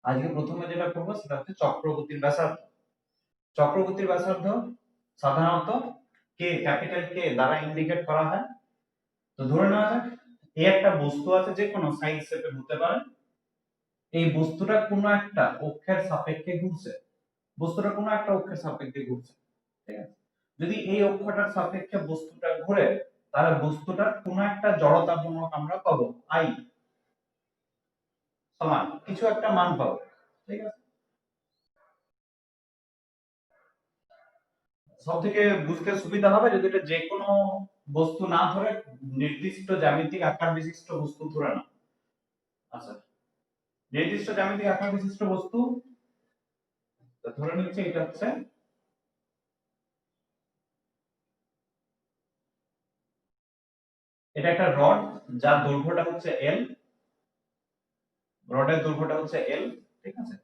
আজকে প্রথমে যেটা করব সেটা হচ্ছে চক্রগতির ব্যাসার্ধ। চক্রগতির ব্যাসার্ধ সাধারণত কে, ক্যাপিটাল কে দ্বারা ইন্ডিকেট করা হয়। তো ধরে নেওয়া যাক এই একটা বস্তু আছে, যে কোনো সাইজ শেপের হতে পারে। এই বস্তুটা কোনো একটা অক্ষের সাপেক্ষে ঘুরছে, বস্তুটা কোনো একটা অক্ষের সাপেক্ষে ঘুরছে, ঠিক আছে? যদি এই অক্ষটার সাপেক্ষে বস্তুটা ঘুরে, তাহলে বস্তুটার কোনো একটা জড়তা ভ্রামক আমরা পাবো আই সমান কিছু একটা মান পাবো, ঠিক আছে? সব থেকে বুঝতে সুবিধা হবে যদি এটা যে কোনো বস্তু না ধরে নির্দিষ্ট জ্যামিতিক আকার বিশিষ্ট বস্তু ধরে না। আচ্ছা, নির্দিষ্ট জ্যামিতিক আকার বিশিষ্ট বস্তু ধরে নিচ্ছে এটা হচ্ছে এটা একটা রড, যার দৈর্ঘ্যটা হচ্ছে এল, রডের দৈর্ঘ্যটা হচ্ছে এল, ঠিক আছে?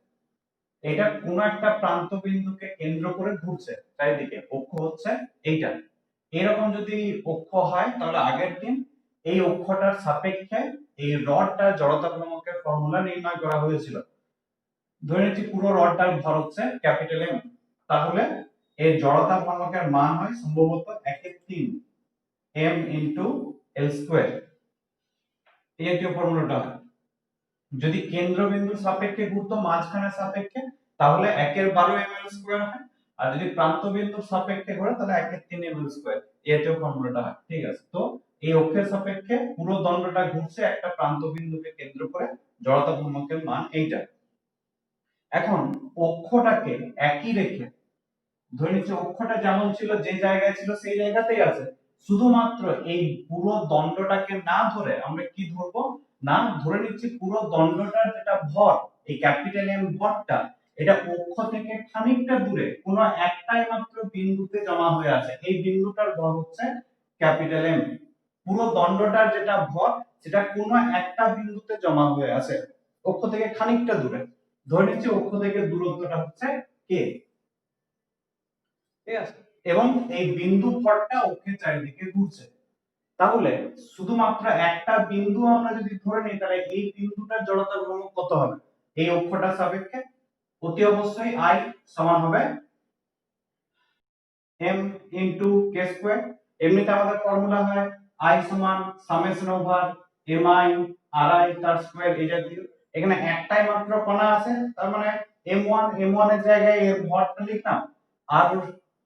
এটা কোন একটা প্রান্ত বিন্দুকে কেন্দ্র করে ঘুরছে চারিদিকে, অক্ষ হচ্ছে এইটা। এরকম যদি অক্ষ হয় তাহলে আগের দিন এই অক্ষটার সাপেক্ষে এই রডটার জড়তা ভ্রামকের ফর্মুলা নির্ণয় করা হয়েছিল। ধরে নিচ্ছি পুরো রডটার ভর হচ্ছে ক্যাপিটাল এম, তাহলে এর জড়তা ভ্রামকের মান হয় সম্ভবত 1/3 m ইনটু l স্কয়ার। এই জাতীয় ফর্মুলাটা হয়। যদি কেন্দ্রবিন্দুর সাপেক্ষে ঘুরতো মাঝখানের সাপেক্ষে, তাহলে 1/12 ml স্কয়ার হয়। আর যদি প্রান্ত বিন্দুর সাপেক্ষে ঘোরে তাহলে 1/3 ml স্কয়ার। এই জাতীয় ফর্মুলাটা হয়, ঠিক আছে? তো এই অক্ষের সাপেক্ষে পুরো দণ্ডটা ঘুরছে একটা প্রান্ত বিন্দুকে কেন্দ্র করে, জড়তা ভ্রামকের মান এইটা। এখন অক্ষটাকে একই রেখে ধরে নিচ্ছি অক্ষটা যেমন ছিল যে জায়গায় ছিল সেই জায়গাতেই আছে, শুধুমাত্র এই পুরো দণ্ডটাকে না ধরে আমরা কি ধরবো না, ধরে নিচ্ছি পুরো দণ্ডটার যেটা ভর, এই ক্যাপিটাল এম ভরটা, এটা অক্ষ থেকে খানিকটা দূরে কোনো একটাই মাত্র বিন্দুতে জমা হয়ে আছে। এই বিন্দুটার ভর হচ্ছে ক্যাপিটাল এম। পুরো দণ্ডটার যেটা ভর সেটা কোনো একটা বিন্দুতে জমা হয়ে আছে অক্ষ থেকে খানিকটা দূরে। ধরে নিচ্ছি অক্ষ থেকে দূরত্বটা হচ্ছে কে, ঠিক আছে? এবং এই বিন্দু ভরটা অক্ষের চারিদিকে ঘুরছে। তাহলে শুধুমাত্র একটা বিন্দু আমরা যদি ধরে নিই, তাহলে এই বিন্দুটার জড়তা ভ্রামক কত হবে এই অক্ষটার সাপেক্ষে? অতি অবশ্যই i সমান হবে m ইনটু k স্কয়ার। এমনিতে আমাদের ফর্মুলা হয় i সমান সামেশন ওভার mi ri তার স্কয়ার, এই জাতীয়। এখানে একটাই মাত্র কণা আছে, তার মানে m1 এর জায়গায় এর ভরটা লিখলাম, আর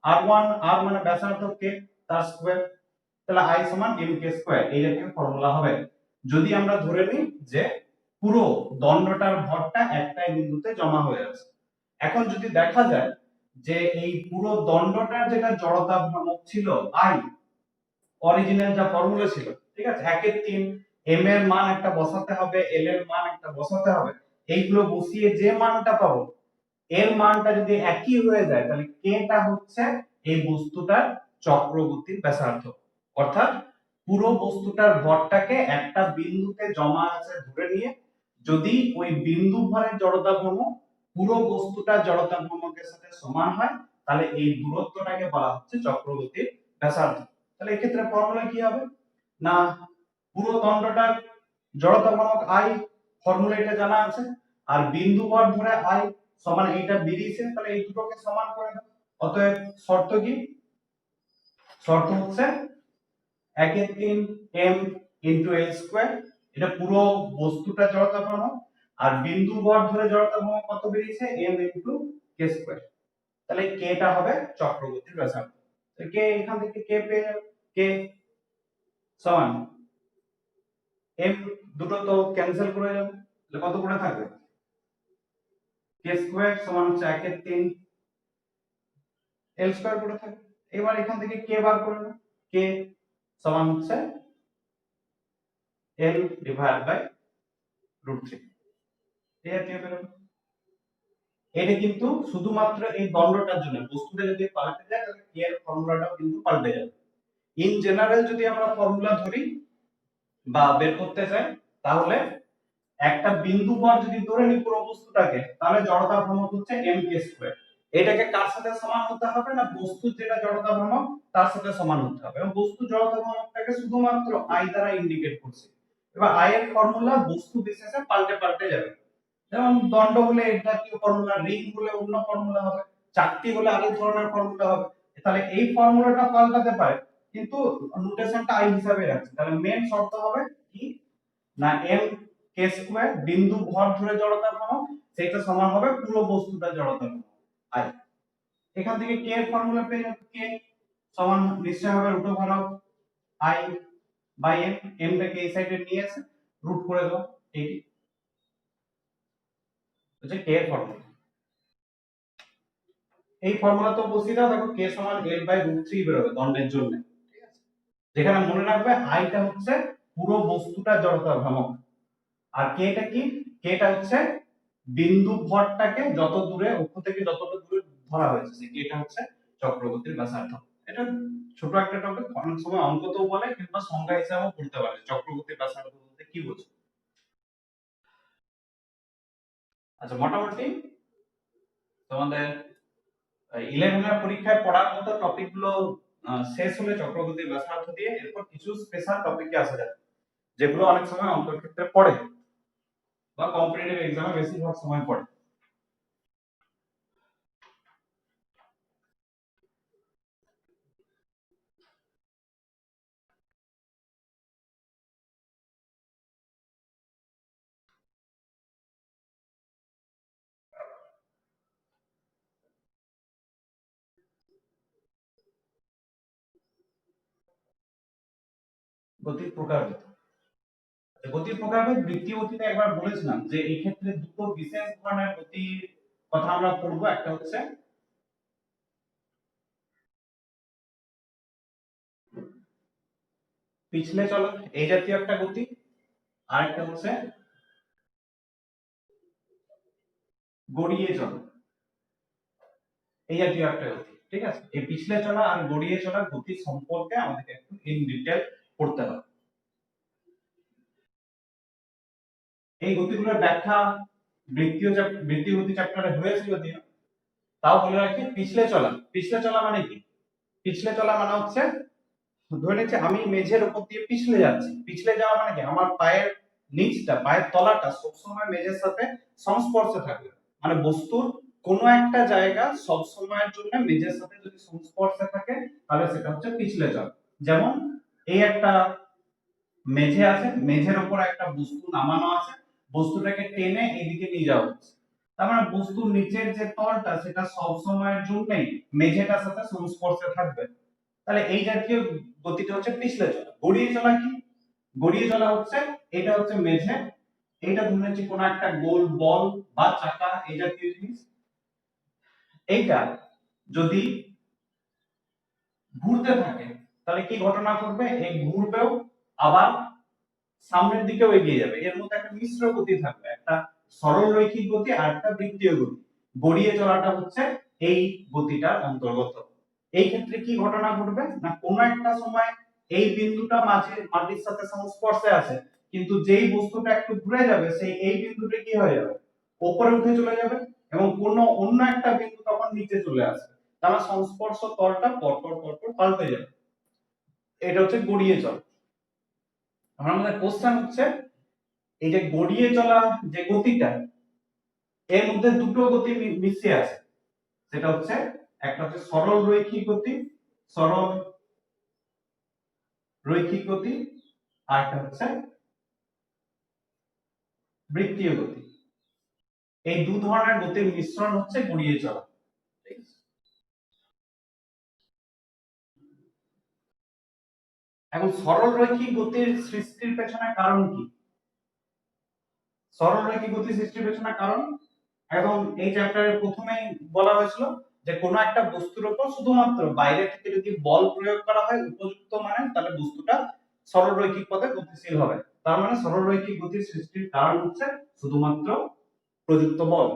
r1 r মানে ব্যাসার্ধ k তার স্কয়ার। তাহলে i সমান mk স্কয়ার, এই জাতীয় ফর্মুলা হবে যদি আমরা ধরে নিই যে পুরো দণ্ডটার ভরটা একটাই বিন্দুতে জমা হয়ে আছে। এখন যদি দেখা যায় যে এই পুরো দণ্ডটার যেটা জড়তা ভ্রামক ছিল i, অরিজিনাল যা ফর্মুলা ছিল, ঠিক আছে, 1/3 m এর মান একটা বসাতে হবে, l এর মান একটা বসাতে হবে। এইগুলো বসিয়ে যে মানটা পাবো, এর মানটা যদি একই হয়ে যায়, তাহলে k টা হচ্ছে এই বস্তুটার চক্রগতির ব্যাসার্ধ। অর্থাৎ পুরো বস্তুটার ভরটাকে একটা বিন্দুতে জমা আছে ধরে নিয়ে যদি ওই বিন্দু ভরের জড়তা ভ্রামক পুরো বস্তুটার জড়তা ভ্রামকের সাথে সমান হয়, তাহলে এই দূরত্বটাকে বলা হচ্ছে চক্রগতির ব্যাসার্ধ। তাহলে এই ক্ষেত্রে ফর্মুলা কি হবে না, পুরো দণ্ডটার জড়তা ভ্রামক i, ফর্মুলা এটা জানা আছে, আর বিন্দু ভর ধরে i সমান এইটা বেরিয়েছে, তাহলে এই দুটোকে সমান করে দাও। অতএব শর্ত কি, শর্ত হচ্ছে 1/3 m ইনটু l স্কয়ার, এটা পুরো বস্তুটা জড়তা ভ্রামক, আর বিন্দু ভর ধরে জড়তা ভ্রামক কত বেরিয়েছে m ইনটু k স্কয়ার। তাহলে k টা হবে চক্রগতির ব্যাসার্ধ। তো k এখান থেকে k পেয়ে যাবে, k সমান m, দুটো তো ক্যান্সেল করে যাবে, তাহলে কত পড়ে থাকবে k স্কয়ার সমান হচ্ছে 1/3 l স্কয়ার পড়ে থাকবে। এবার এখান থেকে k বার করে নাও, k সমান হচ্ছে l ডিভাইড বাই √3। এই জাতীয় বেরোবে। এটা কিন্তু শুধুমাত্র এই দণ্ডটার জন্য, বস্তুটা যদি পাল্টে যায় তাহলে k এর ফর্মুলাটাও কিন্তু পাল্টে যাবে। ইন জেনারেল যদি আমরা ফর্মুলা ধরি বা বের করতে চাই, তাহলে একটা বিন্দু ভর যদি ধরে নিই পুরো বস্তুটাকে, তাহলে জড়তা ভ্রামক হচ্ছে mk স্কয়ার। এটাকে কার সাথে সমান হতে হবে না, বস্তুর যেটা জড়তা ভ্রামক তার সাথে সমান হতে হবে, এবং বস্তুর জড়তা ভ্রামকটাকে শুধুমাত্র i দ্বারা ইন্ডিকেট করছি। এবার i এর ফর্মুলা বস্তু বিশেষে পাল্টে পাল্টে যাবে, যেমন দণ্ড হলে এই জাতীয় ফর্মুলা, রিং হলে অন্য ফর্মুলা হবে, চাকতি হলে আরেক ধরনের ফর্মুলা হবে। তাহলে এই ফর্মুলাটা পাল্টাতে পারে, কিন্তু নোটেশনটা আই হিসাবে রাখছে। তাহলে মেন শর্ত হবে কি না এম কে স্কয়ার বিন্দু ভর ধরে জড়তা ভ্রামক, সেটা সমান হবে পুরো বস্তুটা জড়তা ভ্রামক আই। এখান থেকে কে এর ফর্মুলা পেয়ে যাবে, কে সমান নিশ্চয় হবে root over of I by M, এমটাকে এই সাইডে নিয়ে এসে রুট করে দাও, এইটি হচ্ছে কে এর ফর্মুলা। এই ফর্মুলা তো বসিয়ে দাও, দেখো কে সমান l বাই √3 বের হবে দণ্ডের জন্য, ঠিক আছে। যেখানে মনে রাখবে আইটা হচ্ছে পুরো বস্তুটা জড়তা ভ্রামক, আর কেটা কি, কেটা হচ্ছে বিন্দু ভরটাকে যত দূরে অক্ষ থেকে যতটা দূরে ধরা হয়েছে সেই কেটা হচ্ছে চক্রগতির ব্যাসার্ধ। এটা ছোট একটা টপিক, অনেক সময় অঙ্কতেও বলে কিংবা সংজ্ঞা হিসেবেও পড়তে পারে চক্রগতির ব্যাসার্ধ বলতে কি বোঝো। আচ্ছা, মোটামুটি তোমাদের 11 এর পরীক্ষায় পড়ার মতো টপিক গুলো শেষ হলে চক্রগতির ব্যাসার্ধ দিয়ে, এরপর কিছু স্পেশাল টপিকে আসা যাবে যেগুলো অনেক সময় অঙ্কের ক্ষেত্রে পড়ে বা কম্পিটিটিভ এক্সামে বেশিরভাগ সময় পড়ে। গতির প্রকারভেদ, গতির প্রকারভেদ বৃত্তীয় গতিতে একবার বলেছিলাম যে এই ক্ষেত্রে দুটো বিশেষ ধরনের গতির কথা আমরা পড়বো। একটা হচ্ছে পিছলে চলা, এই জাতীয় একটা গতি, আর একটা হচ্ছে গড়িয়ে চলা, এই জাতীয় একটা গতি, ঠিক আছে। এই পিছলে চলা আর গড়িয়ে চলা গতি সম্পর্কে আমাদেরকে একটু ইন ডিটেইল পড়তে হবে। এই গতিগুলোর ব্যাখ্যা বৃত্তীয় গতি চ্যাপ্টারে হয়েছে যদিও, তাও বলে রাখি। পিছলে চলা, পিছলে চলা মানে কি? পিছলে চলা মানে হচ্ছে ধরে নিচ্ছি আমি মেঝের উপর দিয়ে পিছলে যাচ্ছি। পিছলে যাওয়া মানে কি আমার পায়ের নিচটা, পায়ের তলাটা সবসময় মেঝের সাথে সংস্পর্শে থাকবে। মানে বস্তুর কোনো একটা জায়গা সব সময়ের জন্য মেঝের সাথে যদি সংস্পর্শে থাকে তাহলে সেটা হচ্ছে পিছলে চলা। যেমন এই একটা মেঝে আছে, মেঝের উপর একটা বস্তু নামানো আছে, বস্তুটাকে টেনে এদিকে নিয়ে যাওয়া হচ্ছে, তার মানে বস্তুর নিচের যে তলটা সেটা সব সময়ের জন্যই মেঝেটার সাথে সংস্পর্শে থাকবে। তাহলে এই জাতীয় গতিটা হচ্ছে পিছলে চলা। গড়িয়ে চলা কি? গড়িয়ে চলা হচ্ছে এটা হচ্ছে মেঝে, এটা ধরে নিচ্ছি কোনো একটা গোল বল বা চাকা এই জাতীয় জিনিস, এইটা যদি ঘুরতে থাকে তাহলে কি ঘটনা ঘটবে, এই ঘুরবেও আবার সামনের দিকেও এগিয়ে যাবে। এর মধ্যে একটা মিশ্র গতি থাকবে, একটা সরল রৈখিক গতি আর একটা বৃত্তীয় গতি। গড়িয়ে চলাটা হচ্ছে এই গতিটার অন্তর্গত। এই ক্ষেত্রে কি ঘটনা ঘটবে না কোনো একটা সময় এই বিন্দুটা মাটির সাথে সংস্পর্শে আছে, কিন্তু যেই বস্তুটা একটু ঘুরে যাবে সেই এই বিন্দুটা কি হয়ে যাবে, উপরে উঠে চলে যাবে, এবং কোনো অন্য একটা বিন্দু তখন নিচে চলে আসবে। তার সংস্পর্শ তলটা পরপর পরপর পাল্টে যাবে। এটা হচ্ছে গড়িয়ে চলা। আমাদের কোশ্চেন হচ্ছে এই যে গড়িয়ে চলা যে গতিটা, এর মধ্যে দুটো গতি মিশে আছে। সেটা হচ্ছে একটা হচ্ছে সরল রৈখিক গতি, সরল রৈখিক গতি, আর একটা হচ্ছে বৃত্তীয় গতি। এই দু ধরনের গতির মিশ্রণ হচ্ছে গড়িয়ে চলা। এখন সরল রৈখিক গতির সৃষ্টির পেছনে কারণ কি? সরল রৈখিক গতি সৃষ্টির পেছনে কারণ একদম এই চ্যাপ্টারের প্রথমেই বলা হয়েছিল যে কোনো একটা বস্তুর উপর শুধুমাত্র বাইরে থেকে যদি বল প্রয়োগ করা হয় উপযুক্ত মানে, তাহলে বস্তুটা সরল রৈখিক পথে গতিশীল হবে। তার মানে সরল রৈখিক গতির সৃষ্টির কারণ হচ্ছে শুধুমাত্র প্রযুক্ত বল,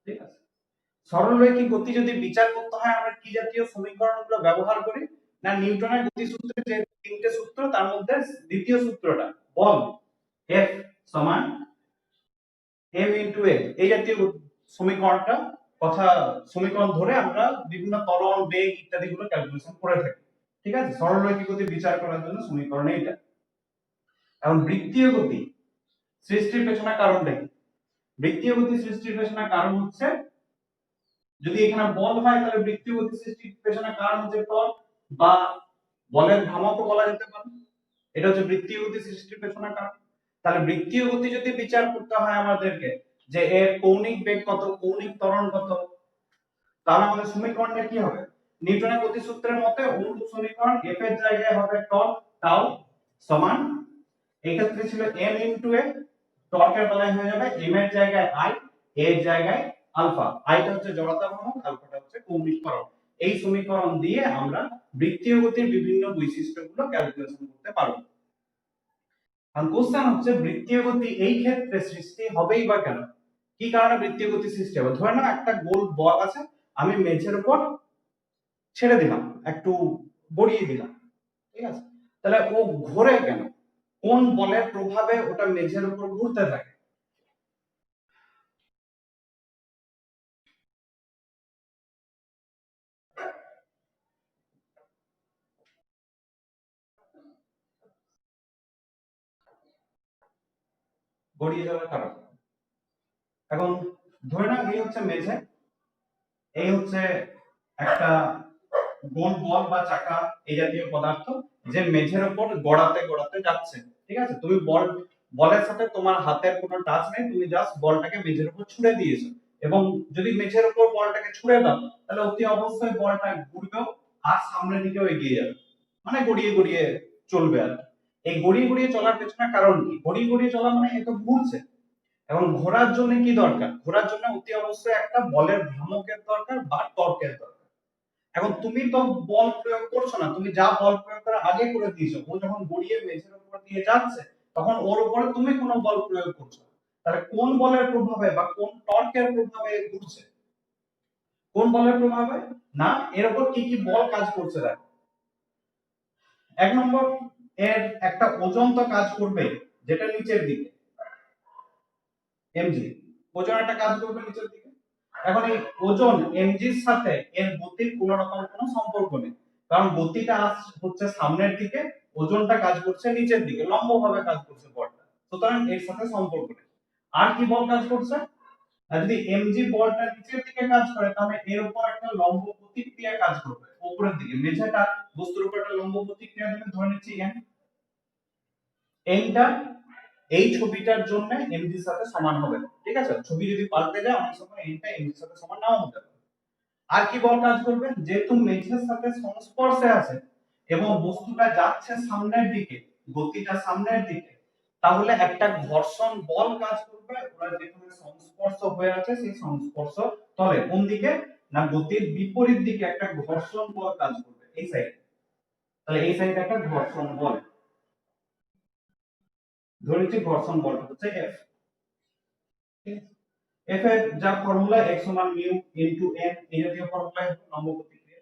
ঠিক আছে। সরল রৈখিক গতি যদি বিচার করতে হয় আমরা কি জাতীয় সমীকরণগুলো ব্যবহার করি না, নিউটনের গতিসূত্রের যে তিনটে সূত্র তার মধ্যে দ্বিতীয় সূত্রটা বল F সমান m ইনটু a, এই জাতীয় সমীকরণটা সমীকরণ ধরে আমরা বিভিন্ন ত্বরণ বেগ ইত্যাদি গুলো ক্যালকুলেশন করে থাকি, ঠিক আছে। সরল রৈখিক গতি বিচার করার জন্য সমীকরণ এইটা। এখন বৃত্তীয় গতি সৃষ্টির পেছনে কারণটা কি? বৃত্তীয় গতি সৃষ্টির পেছনে কারণ হচ্ছে, যদি এখানে বল হয় তাহলে বৃত্তীয় গতি সৃষ্টির পেছনে কারণ হচ্ছে টর্ক বা বলের ভ্রামকও বলা যেতে পারে। এটা হচ্ছে বৃত্তীয় গতি সৃষ্টির পেছনে কারণ। তাহলে বৃত্তীয় গতি যদি বিচার করতে হয় আমাদেরকে যে এর কৌণিক বেগ কত, কৌণিক ত্বরণ কত, তাহলে আমাদের সমীকরণটা কি হবে? নিউটনের গতিসূত্রের মতে অনুরূপ সমীকরণ f এর জায়গায় হবে টর্ক টাউ সমান, এই ক্ষেত্রে ছিল m ইনটু a, টর্কের বেলায় হয়ে যাবে m এর জায়গায় i, a এর জায়গায় আলফা। i টা হচ্ছে জড়তা ভ্রামক, আলফাটা হচ্ছে কৌণিক ত্বরণ। এই সমীকরণ দিয়ে আমরা বৃত্তীয় গতির বিভিন্ন বৈশিষ্ট্যগুলো ক্যালকুলেশন করতে পারবো। কারণ কোশ্চেন হচ্ছে বৃত্তীয় গতি এই ক্ষেত্রে সৃষ্টি হবেই বা কেন, কি কারণে বৃত্তীয় গতি সৃষ্টি হবে? ধরে নাও একটা গোল বল আছে, আমি মেঝের উপর ছেড়ে দিলাম, একটু গড়িয়ে দিলাম, ঠিক আছে? তাহলে ও ঘোরে কেন? কোন বলের প্রভাবে ওটা মেঝের উপর ঘুরতে থাকে? গড়িয়ে যাওয়ার কারণ। এখন ধরে নাও এই হচ্ছে মেঝে, এই হচ্ছে একটা গোল বল বা চাকা এই জাতীয় পদার্থ, যে মেঝের উপর গড়াতে গড়াতে যাচ্ছে, ঠিক আছে? তুমি বলের সাথে তোমার হাতের কোনো টাচ নেই, তুমি জাস্ট বলটাকে মেঝের উপর ছুড়ে দিয়েছো, এবং যদি মেঝের উপর বলটাকে ছুড়ে দাও তাহলে অতি অবশ্যই বলটা ঘুরবেও আর সামনের দিকেও এগিয়ে যাবে, মানে গড়িয়ে গড়িয়ে চলবে আর কি। এই গড়িয়ে গড়িয়ে চলার পেছনে কারণ কি? গড়িয়ে গড়িয়ে চলা মানে এ তো ঘুরছে। এখন ঘোরার জন্য কি দরকার? ঘোরার জন্য অতি অবশ্যই একটা বলের ভ্রামকের দরকার বা টর্কের দরকার। এখন তুমি তো বল প্রয়োগ করছো না, তুমি যা বল প্রয়োগ করা আগে করে দিয়েছো, ও যখন গড়িয়ে মেঝের উপর দিয়ে যাচ্ছে তখন ওর উপরে তুমি কোনো বল প্রয়োগ করছো না। তাহলে কোন বলের প্রভাবে বা কোন টর্কের প্রভাবে ঘুরছে? কোন বলের প্রভাবে? না, এর উপর কি কি বল কাজ করছে দেখো। এক নম্বর, এর একটা ওজন তো কাজ করবে, যেটা নিচের দিকে mg, ওজন একটা কাজ করবে নিচের দিকে। এখন এই ওজন mg এর সাথে এর গতির কোনো রকম কোনো সম্পর্ক নেই, কারণ গতিটা হচ্ছে সামনের দিকে, ওজনটা কাজ করছে নিচের দিকে, লম্বভাবে কাজ করছে বলটা, সুতরাং এর সাথে সম্পর্ক নেই। আর কি বল কাজ করছে? আর যদি mg বলটা নিচের দিকে কাজ করে তাহলে এর উপর একটা লম্ব প্রতিক্রিয়া কাজ করবে উপরের দিকে, মেঝেটা বস্তুর উপর একটা লম্ব প্রতিক্রিয়া দেবে, ধরে নিচ্ছি n, nটা এই ছবিটার জন্য mg এর সাথে সমান হবে, ঠিক আছে? ছবি যদি পাল্টে যায় অনেক সময় nটা mg এর সাথে সমান নাও হতে পারে। আর কি বল কাজ করবে? যেহেতু মেঝের সাথে সংস্পর্শে আছে এবং বস্তুটা যাচ্ছে সামনের দিকে, গতিটা সামনের দিকে, তাহলে একটা ঘর্ষণ বল কাজ করবে, ওরা যেখানে সংস্পর্শ হয়ে আছে সেই সংস্পর্শ তলে, কোন দিকে? না গতির বিপরীত দিকে একটা ঘর্ষণ বল কাজ করবে এই সাইডে। তাহলে এই সাইডে একটা ঘর্ষণ বল, ধরে নিচ্ছি ঘর্ষণ বলটা হচ্ছে F। F এর যা ফর্মুলা x সমান মিউ ইনটু n, এই জাতীয় ফর্মুলা লম্ব প্রতিক্রিয়া।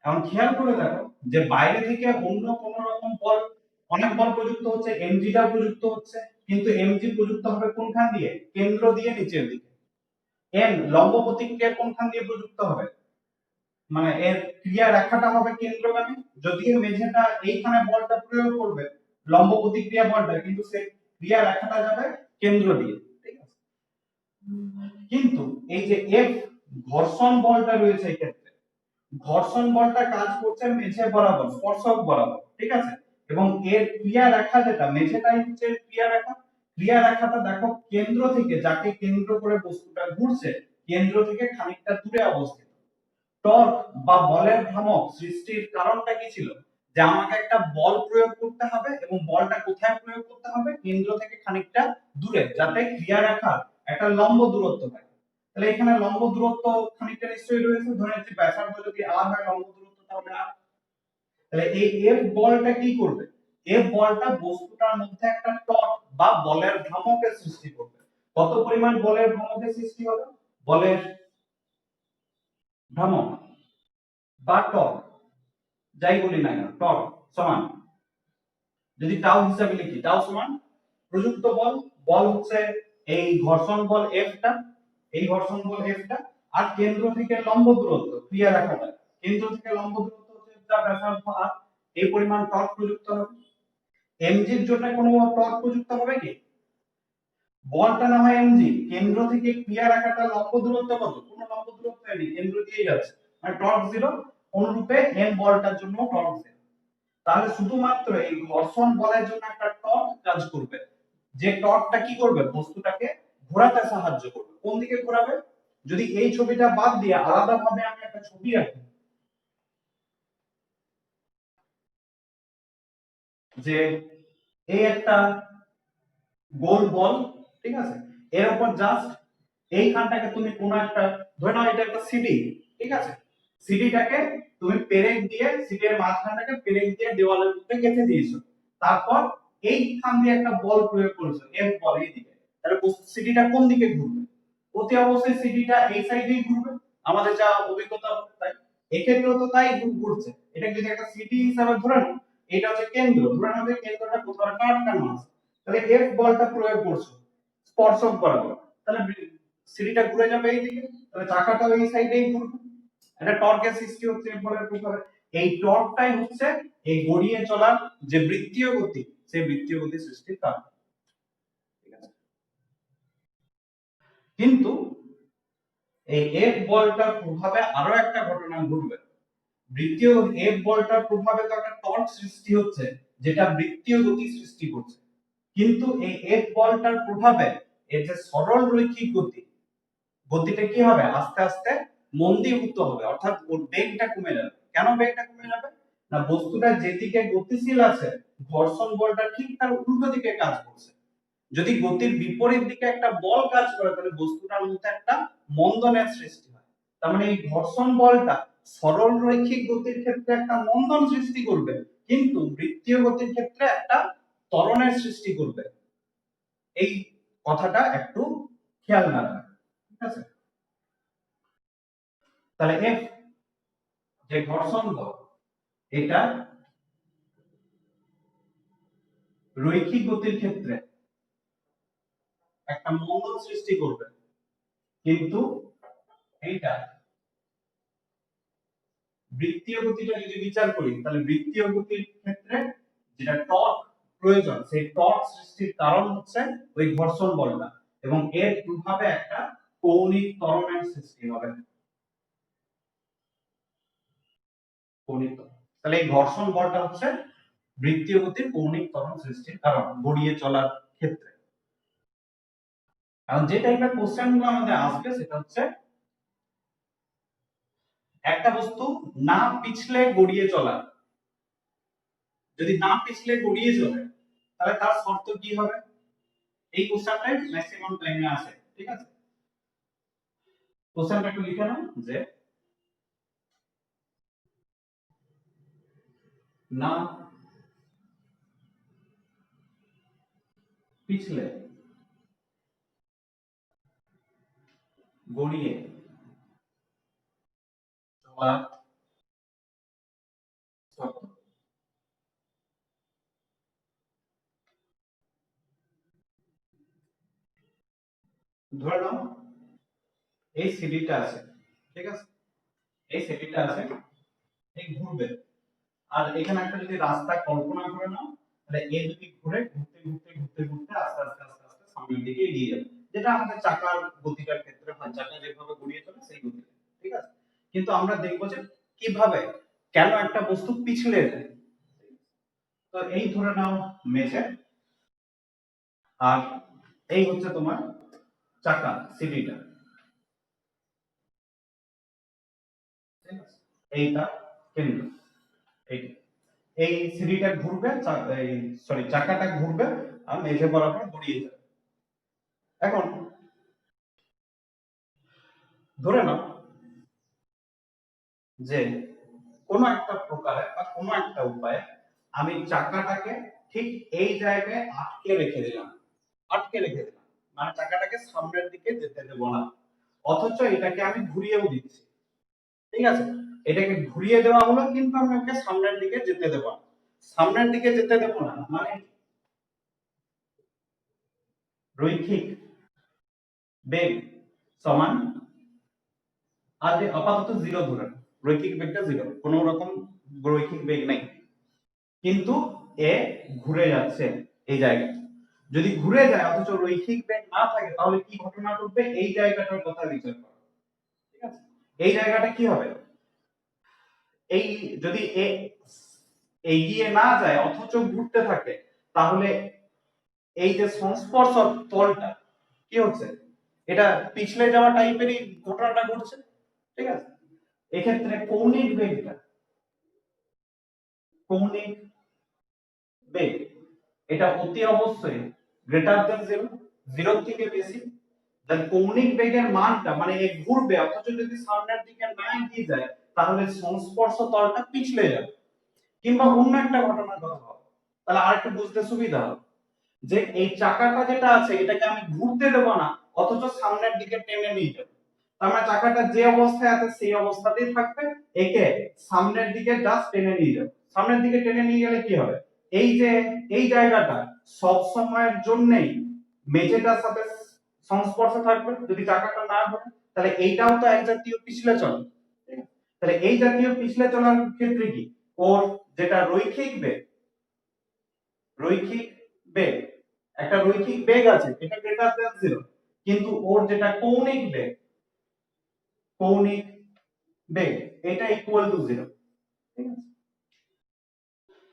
এখন খেয়াল করে দেখো যে বাইরে থেকে অন্য কোন রকম বল, অনেক বল প্রযুক্ত হচ্ছে, mg টা প্রযুক্ত হচ্ছে, কিন্তু mg প্রযুক্ত হবে কোনখান দিয়ে? কেন্দ্র দিয়ে নিচের দিকে। n লম্ব প্রতিক্রিয়া কোনখান দিয়ে প্রযুক্ত হবে? মানে এর ক্রিয়া রেখাটা হবে কেন্দ্রগামী, যদিও মেঝেটা এইখানে বলটা প্রয়োগ করবে লম্ব প্রতিক্রিয়া বলটা, কিন্তু সেই ক্রিয়া রেখাটা যাবে কেন্দ্র দিয়ে, ঠিক আছে? কিন্তু এই যে F ঘর্ষণ বলটা রয়েছে এই ক্ষেত্রে, ঘর্ষণ বলটা কাজ করছে মেঝে বরাবর, স্পর্শক বরাবর, ঠিক আছে? এবং এর ক্রিয়া রেখা যেটা, মেঝেটাই হচ্ছে ক্রিয়া রেখা, ক্রিয়া রেখাটা দেখো কেন্দ্র থেকে, যাকে কেন্দ্র করে বস্তুটা ঘুরছে, কেন্দ্র থেকে খানিকটা দূরে অবস্থিত। টর্ক বা বলের ভ্রামক সৃষ্টির কারণটা কি ছিল? যে আমাকে একটা বল প্রয়োগ করতে হবে এবং বলটা কোথায় প্রয়োগ করতে হবে? কেন্দ্র থেকে খানিকটা দূরে, যাতে ক্রিয়া রেখার একটা লম্ব দূরত্ব থাকে। তাহলে এখানে লম্ব দূরত্ব খানিকটা নিশ্চয়ই রয়েছে, ধরে নিচ্ছি ব্যাসার্ধ যদি r হয়, লম্ব দূরত্ব তাহলে r। তাহলে এই F বলটা কি করবে? F বলটা বস্তুটার মধ্যে একটা টর্ক বা বলের ভ্রামকের সৃষ্টি করবে। কত পরিমাণ বলের ভ্রামকের সৃষ্টি হবে? বলের ভ্রামক বা টর্ক, যাই বলি না কেন, টর্ক সমান, যদি টাউ হিসাবে লিখি, টাউ সমান প্রযুক্ত বল, বল হচ্ছে এই ঘর্ষণ বল F টা, এই ঘর্ষণ বল F টা, আর কেন্দ্র থেকে লম্ব দূরত্ব, ক্রিয়া রেখাটা কেন্দ্র থেকে লম্ব দূরত্ব হচ্ছে যা ব্যাসার্ধ r, এই পরিমাণ টর্ক প্রযুক্ত হবে। mg এর জন্য কোনো টর্ক প্রযুক্ত হবে কি? বলটা না হয় এমজি, কেন্দ্র থেকে ক্রিয়া রাখাটা লম্ব দূরত্ব কত? কোনো লম্ব দূরত্ব নেই, কেন্দ্র দিয়ে যাচ্ছে, মানে টর্ক জিরো। অনুরূপে এন বলটার জন্য টর্ক জিরো। তাহলে শুধুমাত্র এই ঘর্ষণ বলের জন্য একটা টর্ক কাজ করবে, যে টর্কটা কি করবে? বস্তুটাকে ঘোরাতে সাহায্য করবে। কোন দিকে ঘোরাবে? যদি এই ছবিটা বাদ দিয়ে আলাদাভাবে আমি একটা ছবি আঁকি, যে এই একটা গোল বল, ঠিক আছে, এর উপর জাস্ট এইখানটাকে তুমি কোনো একটা, ধরে নাও এটা একটা সিডি, ঠিক আছে, সিডিটাকে তুমি পেরেক দিয়ে, সিডির মাঝখানটাকে পেরেক দিয়ে দেওয়ালের মধ্যে গেঁথে দিয়েছো, তারপর এইখান দিয়ে একটা বল প্রয়োগ করেছো, এফ বল এই দিকে, তাহলে সিডিটা কোন দিকে ঘুরবে? অতি অবশ্যই সিডিটা এই সাইডেই ঘুরবে, আমাদের যা অভিজ্ঞতা তাই। এক্ষেত্রেও তো তাই ঘুরছে। এটা যদি একটা সিডি হিসাবে ধরে নাও, এটা হচ্ছে কেন্দ্র, ধরে নাও যে কেন্দ্রটা কোথাও একটা আটকানো আছে, তাহলে এফ বলটা প্রয়োগ করছো স্পর্শক বরাবর, তাহলে সিডিটা ঘুরে যাবে এই দিকে, তাহলে চাকাটা এই সাইডেই ঘুরবে, এটা টর্কের সৃষ্টি হচ্ছে এফ বলের প্রভাবে। এই টর্কটাই হচ্ছে এই গড়িয়ে চলার যে বৃত্তীয় গতি, সেই বৃত্তীয় গতি সৃষ্টির কারণ। ঠিক আছে, কিন্তু এই এফ বলটার প্রভাবে আরো একটা ঘটনা ঘটবে। বৃত্তীয় এফ বলটার প্রভাবে তো একটা টর্ক সৃষ্টি হচ্ছে, যেটা বৃত্তীয় গতি সৃষ্টি করছে, কিন্তু এই এফ বলটার প্রভাবে এর যে সরল রৈখিক গতি, গতিটা কি হবে? আস্তে আস্তে মন্দীভূত হবে, অর্থাৎ ওর বেগটা কমে যাবে। কেন বেগটা কমে যাবে? না, বস্তুটা যেদিকে গতিশীল আছে, ঘর্ষণ বলটা ঠিক তার উল্টো দিকে কাজ করছে। যদি গতির বিপরীত দিকে একটা বল কাজ করে, তাহলে বস্তুটার মধ্যে একটা মন্দনের সৃষ্টি হয়। তার মানে এই ঘর্ষণ বলটা সরল রৈখিক গতির ক্ষেত্রে একটা মন্দন সৃষ্টি করবে, কিন্তু বৃত্তীয় গতির ক্ষেত্রে একটা ত্বরণের সৃষ্টি করবে। এই কথাটা একটু খেয়াল রাখবেন, ঠিক আছে? তাহলে এফ যে ঘর্ষণ বল, এটা রৈখিক গতির ক্ষেত্রে একটা মন্দন সৃষ্টি করবে, কিন্তু এইটা বৃত্তীয় গতিটা যদি বিচার করি, তাহলে বৃত্তীয় গতির ক্ষেত্রে যেটা টর্ক প্রয়োজন, সেই টর্ক সৃষ্টির কারণ হচ্ছে ওই ঘর্ষণ বলটা, এবং এর প্রভাবে একটা কৌণিক ত্বরণের সৃষ্টি হবে। কৌণিক ত্বরণ, তাহলে এই ঘর্ষণ বলটা হচ্ছে বৃত্তীয় গতির কৌণিক ত্বরণ সৃষ্টির কারণ গড়িয়ে চলার ক্ষেত্রে। এখন যে টাইপের কোশ্চেন গুলো আমাদের আসবে, সেটা হচ্ছে একটা বস্তু না পিছলে গড়িয়ে চলা, যদি না পিছলে গড়িয়ে চলে, তাহলে তার শর্ত কি হবে? এই কোশ্চেনটাই ম্যাক্সিমাম টাইমে আসে, ঠিক আছে? কোশ্চেনটা একটু লিখে নাও, যে না পিছলে গড়িয়ে চলা শর্ত। ধরে নাও এই সিডিটা আছে, ঠিক আছে, এই সিডিটা আছে, এই ঘুরবে, আর এখানে একটা যদি রাস্তা কল্পনা করে নাও, তাহলে এ যদি ঘুরে ঘুরতে ঘুরতে ঘুরতে ঘুরতে আস্তে আস্তে আস্তে আস্তে সামনের দিকে এগিয়ে যাবে, যেটা আমাদের চাকার গতিটার ক্ষেত্রে হয়, চাকা যেভাবে ঘুরিয়ে চলে সেই গতি, ঠিক আছে? কিন্তু আমরা দেখবো যে কিভাবে, কেন একটা বস্তু পিছলে যায়। তো এই ধরে নাও মেঝে, আর এই হচ্ছে তোমার চাকা, সিডিটা, ঠিক আছে, এইটা কেন্দ্র, এইটা, এই সিডিটা ঘুরবে, এই সরি চাকাটা ঘুরবে আর মেঝে বরাবর গড়িয়ে যাবে। এখন ধরে নাও যে কোনো একটা প্রকারে বা কোনো একটা উপায়ে আমি চাকাটাকে ঠিক এই জায়গায় আটকে রেখে দিলাম, মানে চাকাটাকে সামনের দিকে যেতে দেব না, অথচ এটাকে আমি ঘুরিয়েও দিচ্ছি, ঠিক আছে, এটাকে ঘুরিয়ে দেওয়া হলো, কিন্তু আমি ওকে সামনের দিকে যেতে দেব না। সামনের দিকে যেতে দেব না মানে রৈখিক বেগ সমান, আর আপাতত জিরো ধরে, রৈখিক বেগটা জিরো, কোনো রকম রৈখিক বেগ নেই, কিন্তু এ ঘুরে যাচ্ছে এই জায়গায়, যদি ঘুরে যায় অথচ রৈখিক বেগ না থাকে তাহলে কি ঘটনা ঘটবে এই জায়গাটার কথা বিচার করো। ঠিক আছে, এই জায়গাটা কি হবে, এই যদি এগিয়ে না যায় অথচ ঘুরতে থাকে তাহলে এই যে সংস্পর্শ তলটা কি হচ্ছে, এটা পিছলে যাওয়া টাইপেরই ঘটনাটা ঘটছে। ঠিক আছে, এক্ষেত্রে কৌণিক বেগটা, কৌণিক বেগ এটা অতি অবশ্যই গ্রেটার দেন 0, 0 থেকে বেশি। দেন কৌণিক বেগের মানটা মানে এই ঘুরবে অথচ যদি সামনের দিকে না এগিয়ে যায় তাহলে সংস্পর্শ তলটা পিছলে যাবে। কিংবা অন্য একটা ঘটনার কথা ভাবো, তাহলে আরেকটু বুঝতে সুবিধা হবে, যে এই চাকাটা যেটা আছে এটাকে আমি ঘুরতে দেব না অথচ সামনের দিকে টেনে নিয়ে যাব, তার মানে চাকাটা যে অবস্থায় আছে সেই অবস্থাতেই থাকবে, একে সামনের দিকে জাস্ট টেনে নিয়ে যাব। সামনের দিকে টেনে নিয়ে গেলে কি হবে, এই যে এই জায়গাটা সব সময়ের জন্যই মেঝেটার সাথে সংস্পর্শে থাকবে। যদি চাকাটা না ঘোরে তাহলে এইটাও তো এক জাতীয় পিছলে চলে। ঠিক আছে? তাহলে এই জাতীয় পিছলে চলার ক্ষেত্রে কি ওর যেটা রৈখিক বেগ, রৈখিক বেগ, একটা রৈখিক বেগ আছে এটা গ্রেটার দেন 0, কিন্তু ওর যেটা কৌণিক বেগ, কৌণিক বেগ এটা ইকুয়াল টু 0। ঠিক আছে,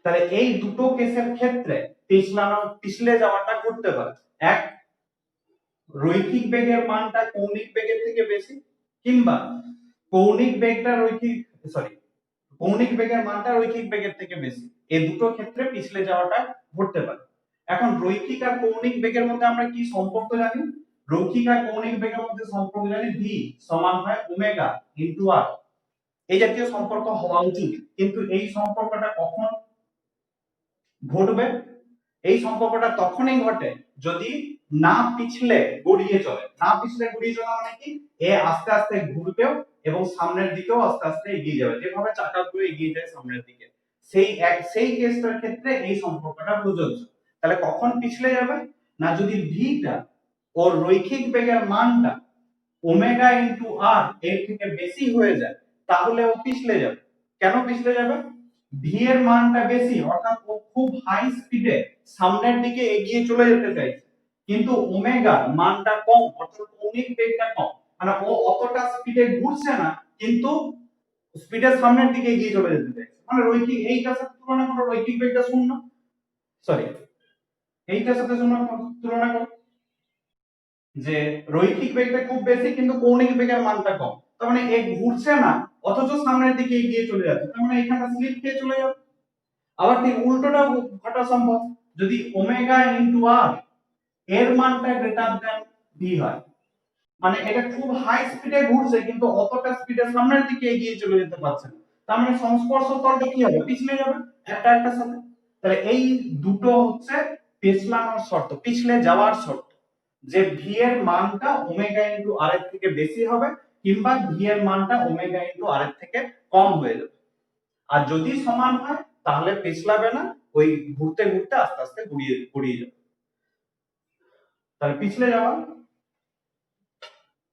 তাহলে এই দুটো কেসের ক্ষেত্রে পিছলে যাওয়াটা ঘটতে পারে। এক, রৈখিক বেগের মানটা কৌণিক বেগের থেকে বেশি, কিংবা কৌণিক বেগটা রৈখিক সরি কৌণিক বেগের মানটা রৈখিক বেগের থেকে বেশি। এই দুটো ক্ষেত্রে পিছলে যাওয়াটা ঘটতে পারে। এখন রৈখিক আর কৌণিক বেগের মধ্যে আমরা কি সম্পর্ক জানি, রৈখিক আর কৌণিক বেগের মধ্যে সম্পর্ক জানি v সমান হয় ওমেগা ইনটু r। এই জাতীয় সম্পর্ক হওয়া উচিত, কিন্তু এই সম্পর্কটা কখন ঘটবে, এই সম্পর্কটা তখনই ঘটে যদি না পিছলে গড়িয়ে চলে। না পিছলে গড়িয়ে চলা মানে কি, এ আস্তে আস্তে ঘুরবেও এবং সামনের দিকেও আস্তে আস্তে এগিয়ে যাবে, যেভাবে চাকাগুলো এগিয়ে যায় সামনের দিকে, সেই কেসটার ক্ষেত্রে এই সম্পর্কটা প্রযোজ্য। তাহলে কখন পিছলে যাবে না, যদি ভিটা ওর রৈখিক বেগের মানটা ওমেগা ইনটু আর এর থেকে বেশি হয়ে যায় তাহলে ও পিছলে যাবে। কেন পিছলে যাবে, ভি এর মানটা বেশি অর্থাৎ ও খুব হাই স্পিডে সামনের দিকে এগিয়ে চলে যেতে চাইছে, কিন্তু ওমেগা মানটা কম অর্থাৎ কৌণিক বেগটা কম, মানে ও অতটা স্পিডে ঘুরছে না কিন্তু স্পিডে সামনের দিকে এগিয়ে চলে যেতে চাইছে। মানে রৈখিক এইটার সাথে তুলনা করো, রৈখিক বেগটা শূন্য, সরি এইটার সাথে তুলনা করো, যে রৈখিক বেগটা খুব বেশি কিন্তু কৌণিক বেগের মানটা কম, তার মানে এ ঘুরছে না অথচ সামনের দিকে এগিয়ে চলে যাচ্ছে, তার মানে এখানটা স্লিপ খেয়ে চলে যাবে। আবার ঠিক উল্টোটাও ঘটা সম্ভব, যদি ওমেগা ইনটু আর এর মানটা গ্রেটার দ্যান ভি হয়, মানে এটা খুব হাই স্পিডে ঘুরছে কিন্তু অতটা স্পিডে সামনের দিকে এগিয়ে চলে যেতে পারছে না, তার মানে সংস্পর্শ তলটা কি হবে, পিছলে যাবে একটা একটার সাথে। তাহলে এই দুটো হচ্ছে পিছলানোর শর্ত, পিছলে যাওয়ার শর্ত, যে ভি এর মানটা ওমেগা ইনটু আর এর থেকে বেশি হবে কিংবা ভি এর মানটা ওমেগা ইনটু আর এর থেকে কম হয়ে যাবে। আর যদি সমান হয় তাহলে পিছলাবে না, ওই ঘুরতে ঘুরতে আস্তে আস্তে গড়িয়ে গড়িয়ে যাবে। তাহলে পিছলে যাওয়া,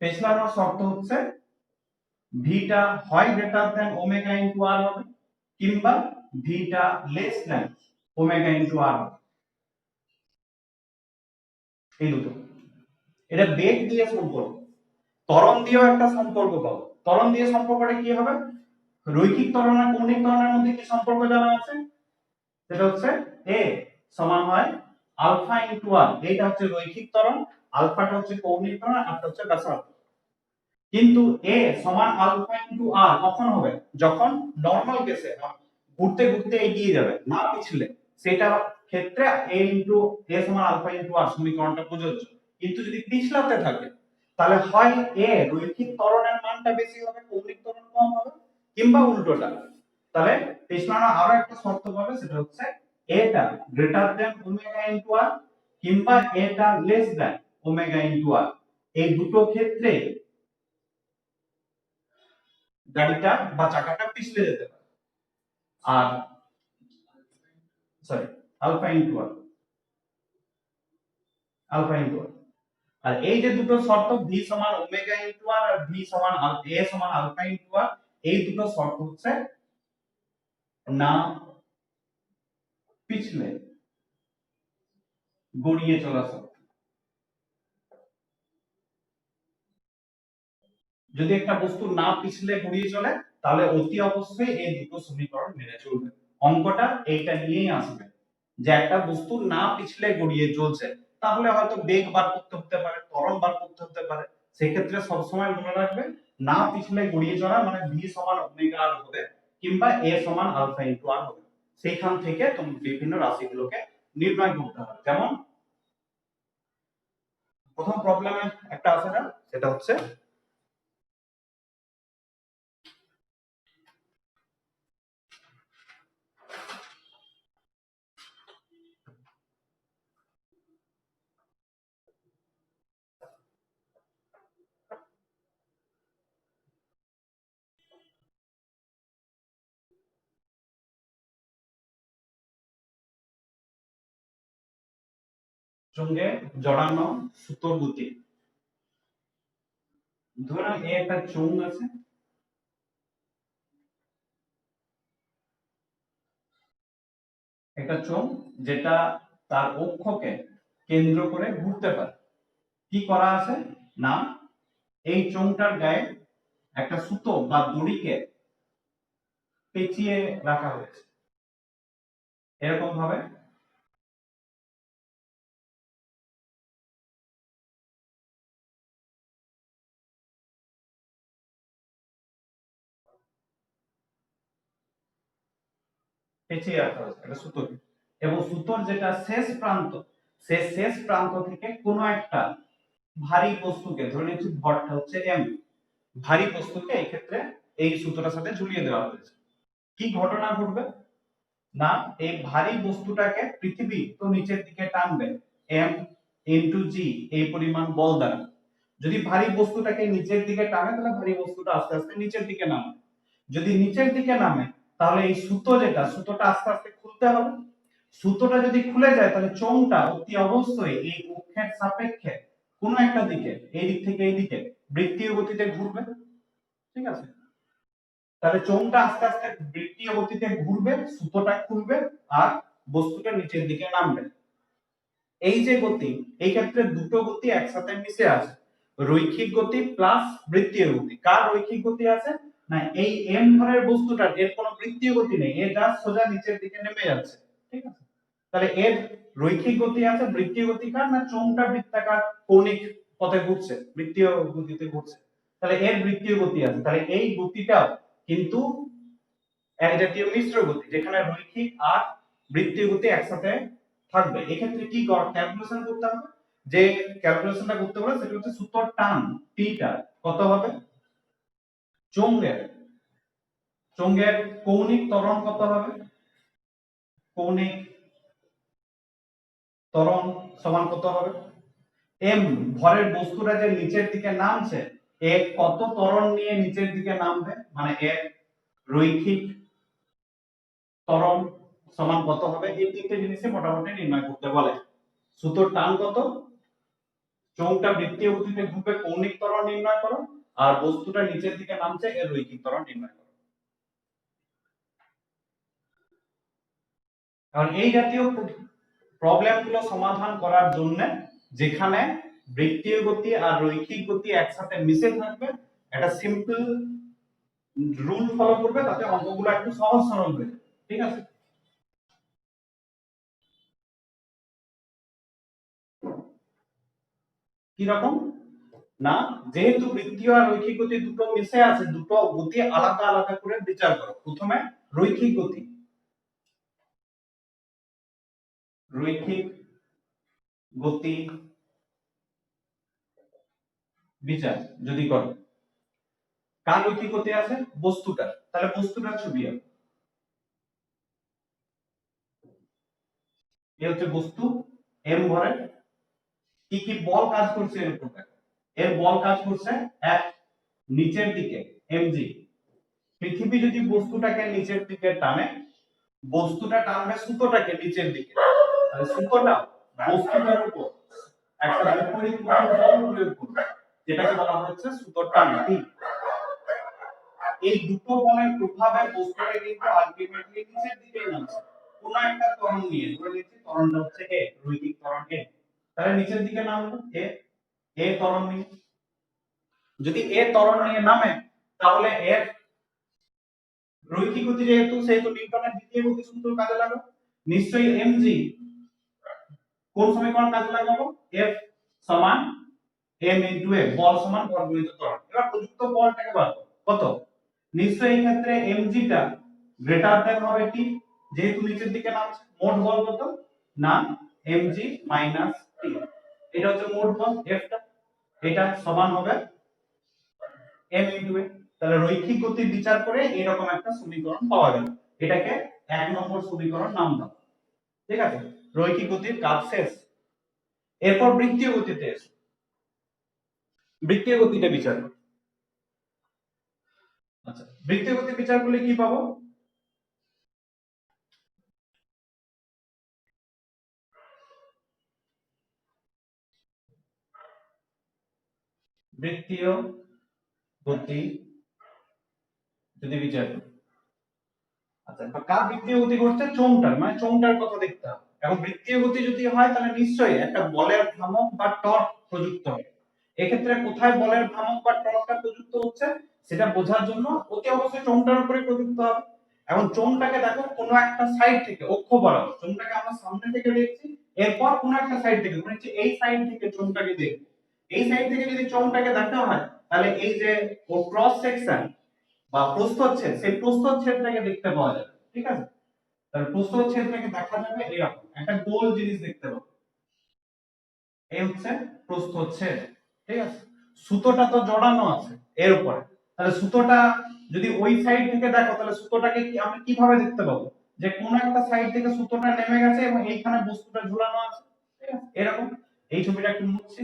পিছলানোর শর্ত হচ্ছে ভিটা হয় গ্রেটার দ্যান ওমেগা ইনটু আর হবে কিংবা ভিটা লেস দ্যান ওমেগা ইনটু আর হবে, এই দুটো। এটা বেগ দিয়ে সম্পর্ক, ত্বরণ দিয়েও একটা সম্পর্ক পাবো। ত্বরণ দিয়ে সম্পর্কটা কি হবে, রৈখিক ত্বরণ আর কৌণিক ত্বরণের মধ্যে কি সম্পর্ক জানা আছে, সেটা হচ্ছে a সমান হয় আলফা ইনটু আর, এইটা হচ্ছে রৈখিক ত্বরণ, আলফাটা হচ্ছে কৌণিক ত্বরণ, আরটা হচ্ছে ব্যাসার্ধ। কিন্তু a সমান আলফা ইনটু আর কখন হবে, যখন নরমাল কেসে ঘুরতে ঘুরতে এগিয়ে যাবে না পিছলে, সেটা ক্ষেত্রে a ইনটু a সমান আলফা ইনটু আর সমীকরণটা প্রযোজ্য। কিন্তু যদি পিছলাতে থাকে তাহলে হয় a রৈখিক ত্বরণের মানটা বেশি হবে কৌণিক ত্বরণ কম হবে, কিংবা উল্টোটা। তাহলে পিছলানো আরো একটা শর্ত পাবে, সেটা হচ্ছে এটা গ্রেটার দ্যান ওমেগা ইনটু আর কিংবা এটা লেস দ্যান ওমেগা ইনটু আর। এই দুটো ক্ষেত্রে গাড়িটা বা চাকাটা পিছলে যেতে পারে। আর সরি আলফা ইনটু আর, আলফা ইনটু আর। আর এই যে দুটো শর্ত ভি সমান ওমেগা ইনটু আর আর ভি সমান এ সমান আলফা ইনটু আর, এই দুটো শর্ত হচ্ছে না পিছলে গড়িয়ে চলা শক্তি। যদি একটা বস্তু না পিছলে গড়িয়ে চলে তাহলে অতি অবশ্যই এই দুটো সমীকরণ মেনে চলবে। অঙ্কটা এইটা নিয়েই আসবে যে একটা বস্তু না পিছলে গড়িয়ে চলছে তাহলে হয়তো বেগ বার করতে হতে পারে, ত্বরণ বার করতে হতে পারে। সেক্ষেত্রে সবসময় মনে রাখবে না পিছলে গড়িয়ে চলা মানে v সমান ওমেগা আর হবে কিংবা a সমান আলফা ইনটু আর হবে। সেইখান থেকে তুমি বিভিন্ন রাশিগুলোকে নির্ণয় করতে হবে। যেমন প্রথম প্রবলেমে একটা আছে না, সেটা হচ্ছে চুঙ্গে জড়ানো সুতোর গতি। ধরুন এই একটা চুং আছে, একটা চোঙ যেটা তার অক্ষকে কেন্দ্র করে ঘুরতে পারে। কি করা আছে না, এই চোঙটার গায়ে একটা সুতো বা দড়িকে পেঁচিয়ে রাখা হয়েছে এরকম ভাবে। পেঁচিয়ে রাখা হয়েছে একটা সুতোকে, এবং সুতোর যেটা শেষ প্রান্ত, সে শেষ প্রান্ত থেকে কোনো একটা ভারী বস্তুকে, ধরে নিচ্ছি ভরটা হচ্ছে এম, ভারী বস্তুকে এই ক্ষেত্রে এই সুতোটার সাথে ঝুলিয়ে দেওয়া হয়েছে। কি ঘটনা ঘটবে না, এই ভারী বস্তুটাকে পৃথিবী তো নিচের দিকে টানবে এম ইনটু জি এই পরিমাণ বল দ্বারা। যদি ভারী বস্তুটাকে নিচের দিকে টানে তাহলে ভারী বস্তুটা আস্তে আস্তে নিচের দিকে নামে। যদি নিচের দিকে নামে তাহলে এই সুতো যেটা, সুতোটা আস্তে আস্তে খুলতে হবে। সুতোটা যদি খুলে যায় তাহলে চোঙটা অতি অবশ্যই এই অক্ষের সাপেক্ষে কোনো একটা দিকে, এই দিক থেকে এই দিকে বৃত্তীয় গতিতে ঘুরবে। ঠিক আছে, তাহলে চোঙটা আস্তে আস্তে বৃত্তীয় গতিতে ঘুরবে, সুতোটা খুলবে আর বস্তুটা নিচের দিকে নামবে। এই যে গতি, এই ক্ষেত্রে দুটো গতি একসাথে মিশে আছে, রৈখিক গতি প্লাস বৃত্তীয় গতি। কার রৈখিক গতি আছে না, এই এম ভরের বস্তুটার এর কোনো বৃত্তীয় গতি নেই, এর জাস্ট সোজা নিচের দিকে নেমে যাচ্ছে। ঠিক আছে, তাহলে এর রৈখিক গতি আছে। বৃত্তীয় গতি কার না, চোঙটা বৃত্তাকার কৌণিক পথে ঘুরছে, বৃত্তীয় গতিতে ঘুরছে, তাহলে এর বৃত্তীয় গতি আছে। তাহলে এই গতিটাও কিন্তু এক জাতীয় মিশ্র গতি যেখানে রৈখিক আর বৃত্তীয় গতি একসাথে থাকবে। এক্ষেত্রে কি ক্যালকুলেশন করতে হবে, যে ক্যালকুলেশনটা করতে হবে সেটা হচ্ছে সুতোর টান টিটা কত হবে, চোঙের চোঙের কৌণিক ত্বরণ কত হবে, কৌণিক ত্বরণ সমান কত হবে, এম ভরের বস্তুটা যে নিচের দিকে নামছে এ কত ত্বরণ নিয়ে নিচের দিকে নামবে, মানে এর রৈখিক ত্বরণ সমান কত হবে। এই তিনটে জিনিসই মোটামুটি নির্ণয় করতে বলে। সুতোর টান কত, চোঙটা বৃত্তীয় গতিতে ঘুরবে, কৌণিক ত্বরণ নির্ণয় করো, আর বস্তুটা নিচের দিকে নামছে এর রৈখিক ত্বরণ নির্ণয় করো। কারণ এই জাতীয় প্রবলেমগুলো সমাধান করার জন্য যেখানে বৃত্তীয় গতি আর রৈখিক গতি একসাথে মিশে থাকবে, একটা সিম্পল রুল ফলো করবে, তাতে অঙ্কগুলো একটু সহজ সরল হবে। ঠিক আছে, কি রকম না, যেহেতু বৃত্তীয় আর রৈখিক গতি দুটো মিশে আছে, দুটো গতি আলাদা আলাদা করে বিচার করো। প্রথমে রৈখিক গতি, রৈখিক গতি বিচার যদি করো, কার রৈখিক গতি আছে, বস্তুটার, তাহলে বস্তুটার ছবি আঁকো। এই হচ্ছে বস্তু এম ভরের, কি কি বল কাজ করছে এর উপর, এর বল কাজ করছে এক, নিচের দিকে mg। পৃথিবী যদি বস্তুটাকে নিচের দিকে টানে, বস্তুটা টানবে সুতোটাকে নিচের দিকে, তাহলে সুতোটা বস্তুটার উপর একটা বিপরীতমুখী বল প্রয়োগ করবে, যেটাকে বলা হচ্ছে সুতোর টান টি। এই দুটো বলের প্রভাবে বস্তুটা কিন্তু আলটিমেটলি নিচের দিকে নামছে। কোন একটা ত্বরণ নিয়ে ধরে নিচ্ছি ত্বরণটা হচ্ছে এ, রৈখিক ত্বরণ এ, তাহলে নিচের দিকে নামলো এ ত্বরণ নিয়ে। যদি এ ত্বরণ নিয়ে নামে তাহলে এর রৈখিক গতি যেহেতু সেহেতু নিউটনের দ্বিতীয় গতি সূত্র কাজে লাগাবো। নিশ্চয়ই mg কোন সমীকরণ কাজে লাগাবো? F সমান m ইনটু a, বল সমান বল গুণিত ত্বরণ। এবার প্রযুক্ত বলটাকে বার করো কত, নিশ্চয়ই এই ক্ষেত্রে mg টা গ্রেটার দেন হবে t, যেহেতু নিচের দিকে নামছে। মোট বল কত না mg মাইনাস t, এটা হচ্ছে মোট বল F টা, এটা সমান হবে m ইনটু a। তাহলে রৈখিক গতি বিচার করে এরকম একটা সমীকরণ পাওয়া গেল, এটাকে 1 নম্বর সমীকরণ নাম দাও। ঠিক আছে, রৈখিক গতির কাজ শেষ। এরপর বৃত্তীয় গতিতে এসো, বৃত্তীয় গতিটা বিচার করো। আচ্ছা, বৃত্তীয় গতি বিচার করলে কি পাবো? বৃত্তীয় গতি যদি বিচার করি, আচ্ছা কার বৃত্তীয় গতি করছে? চোঙটার, মানে চোঙটার কথা দেখতে হবে। এখন বৃত্তীয় গতি যদি হয় তাহলে নিশ্চয়ই একটা বলের ভ্রামক বা টর্ক প্রযুক্ত হবে। এক্ষেত্রে কোথায় বলের ভ্রামক বা টর্কটা প্রযুক্ত হচ্ছে সেটা বোঝার জন্য অতি অবশ্যই চোঙটার উপরে প্রযুক্ত হবে। এখন চোঙটাকে দেখো কোনো একটা সাইড থেকে অক্ষ বরাবর, চোঙটাকে আমরা সামনে থেকে দেখছি, এরপর কোনো একটা সাইড থেকে মানে হচ্ছে এই সাইড থেকে চোঙটাকে দেখব। এই সাইড থেকে যদি চোঙটাকে দেখা হয় তাহলে এই যে ক্রস সেকশন বা প্রস্থচ্ছেদ, সেই প্রস্থচ্ছেদটাকে দেখতে পাওয়া যাবে। ঠিক আছে, তাহলে প্রস্থচ্ছেদটাকে দেখা যাবে এরকম একটা গোল জিনিস দেখতে পাবো, এই হচ্ছে প্রস্থচ্ছেদ। ঠিক আছে, সুতোটা তো জড়ানো আছে এর উপরে, তাহলে সুতোটা যদি ওই সাইড থেকে দেখো তাহলে সুতোটাকে কি আমরা কিভাবে দেখতে পাবো? যে কোন একটা সাইড থেকে সুতোটা নেমে গেছে এবং এইখানে বস্তুটা ঝুলানো আছে। ঠিক আছে, এরকম এই ছবিটা একটু মুছছি,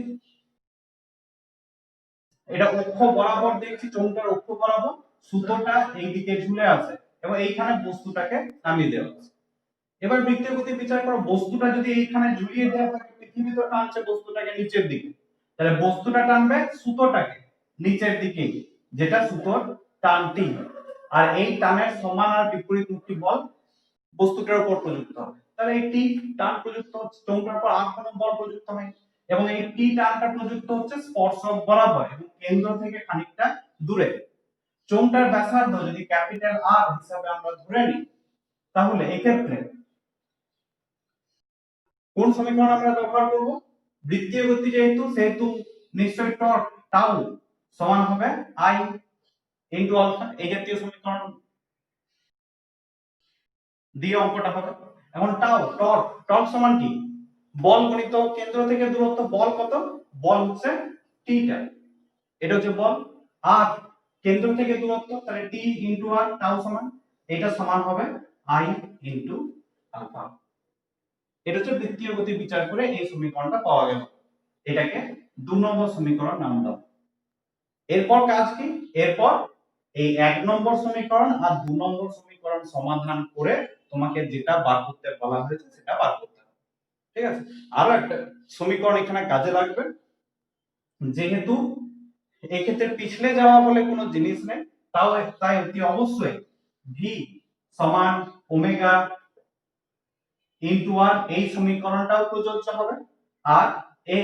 এটা অক্ষ বরাবর দেখছি, চোঙটার অক্ষ বরাবর সুতোটা এইদিকে ঝুলে আছে এবং এইখানে বস্তুটাকে নামিয়ে দেওয়া আছে। এবার বৃত্তীয় গতি বিচার করো, বস্তুটা যদি এইখানে ঝুলিয়ে দেওয়া থাকে, পৃথিবী তো টানছে বস্তুটাকে নিচের দিকে, তাহলে বস্তুটা টানবে সুতোটাকে নিচের দিকে, যেটা সুতোর টানটি, আর এই টানের সমান আর বিপরীতমুখী বল বস্তুটার উপর প্রযুক্ত হবে। তাহলে এই টি টান প্রযুক্ত হচ্ছে, চোঙটার উপর আর কোনো বল প্রযুক্ত হয় এবং এই টি টানটা প্রযুক্ত হচ্ছে স্পর্শক বরাবর এবং কেন্দ্র থেকে খানিকটা দূরে। চোঙটার ব্যাসার্ধ যদি ক্যাপিটাল আর হিসাবে আমরা ধরে নিই তাহলে এক্ষেত্রে কোন সমীকরণ আমরা ব্যবহার করব? বৃত্তীয় গতি যেহেতু সেহেতু নিশ্চয়ই টর্ক টাউ সমান হবে আই ইনটু আলফা, এই জাতীয় সমীকরণ দিয়ে অঙ্কটা হবে। এখন টাউ টর্ক সমান কি? বল গুণিত কেন্দ্র থেকে দূরত্ব, বল কত? বল হচ্ছে টিটা, এটা হচ্ছে বল। আর কেন্দ্র থেকে দূরত্ব, তাহলে টি ইনটু আর, টাউ সমান এটা সমান হবে আই ইনটু আলফা। এটা হচ্ছে বৃত্তীয় গতি বিচার করে এই সমীকরণটা পাওয়া গেল, এটাকে 2 নম্বর সমীকরণ নাম দাও। এরপর কাজ কি? এরপর এই 1 নম্বর সমীকরণ আর 2 নম্বর সমীকরণ সমাধান করে তোমাকে যেটা বার করতে বলা হয়েছে সেটা বার করতে হবে। ঠিক আছে, আরো একটা সমীকরণ এখানে কাজে লাগবে, যেহেতু এক্ষেত্রে পিছলে যাওয়া বলে কোনো জিনিস নেই, তাই অতি অবশ্যই ভি সমান ওমেগা ইনটু আর, এই সমীকরণটাও প্রযোজ্য হবে, আর এ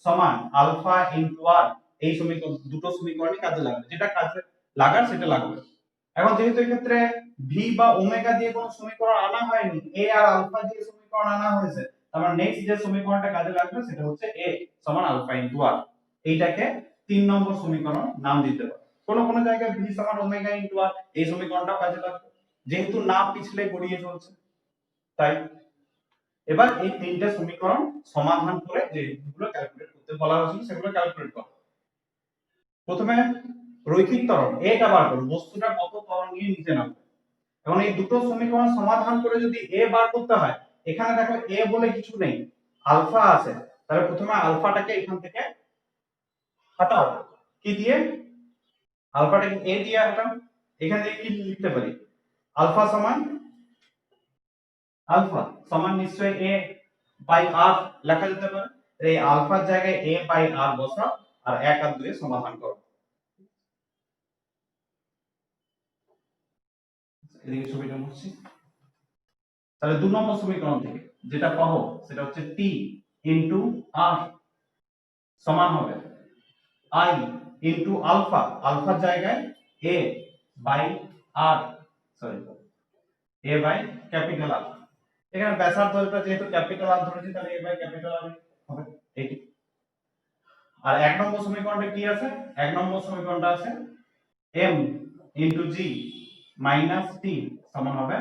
সমান আলফা ইনটু আর, এই সমীকরণ দুটো সমীকরণই কাজে লাগবে, যেটা কাজে লাগার সেটা লাগবে। এখন যেহেতু এক্ষেত্রে ভি বা ওমেগা দিয়ে কোনো সমীকরণ আনা হয়নি, এ আর আলফা দিয়ে সমীকরণ আনা হয়েছে, তার মানে নেক্সট যে সমীকরণটা কাজে লাগবে সেটা হচ্ছে এ সমান আলফা ইনটু আর। এইটাকে 3 নম্বর সমীকরণ নাম দিতে পারে। কোন কোন জায়গায় ভি সমান ওমেগা ইনটু আর, এই সমীকরণটা কাজে লাগবে, যেহেতু না পিছলে গড়িয়ে চলছে তাই। এবার এই তিনটে সমীকরণ সমাধান করে যেগুলো ক্যালকুলেট করতে বলা হয়েছিল সেগুলো ক্যালকুলেট করো। প্রথমে রৈখিক ত্বরণ এটা বার করো, বস্তুটা কত ত্বরণ নিয়ে নিচে নামবে। এখন এই দুটো সমীকরণ সমাধান করে যদি এ বার করতে হয়, এখানে দেখো এ বলে কিছু নেই, আলফা আছে, তাহলে প্রথমে আলফাটাকে এখান থেকে হটাও, কি দিয়ে? আলফাটাকে এ দিয়ে হটাও, এখান থেকে কি লিখতে পারি? আলফা সমান আলফা সমান নিশ্চয়ই এ বাই আর লেখা যেতে পারে, এই আলফার জায়গায় এ বাই আর বসাও আর 1 আর 2 সমাধান করো। এদিকে ছবিটা মুছছি। তাহলে 2 নম্বর সমীকরণ থেকে যেটা পাবো সেটা হচ্ছে t ইনটু r সমান হবে i ইনটু আলফা, আলফার জায়গায় a by r, sorry a by capital R. এখানে ব্যাসার্ধটা যেহেতু ক্যাপিটাল আর ধরেছি তাহলে a বাই ক্যাপিটাল আর হবে এটি। আর 1 নম্বর সমীকরণটা কি আছে? 1 নম্বর সমীকরণটা আছে m into g minus t সমান হবে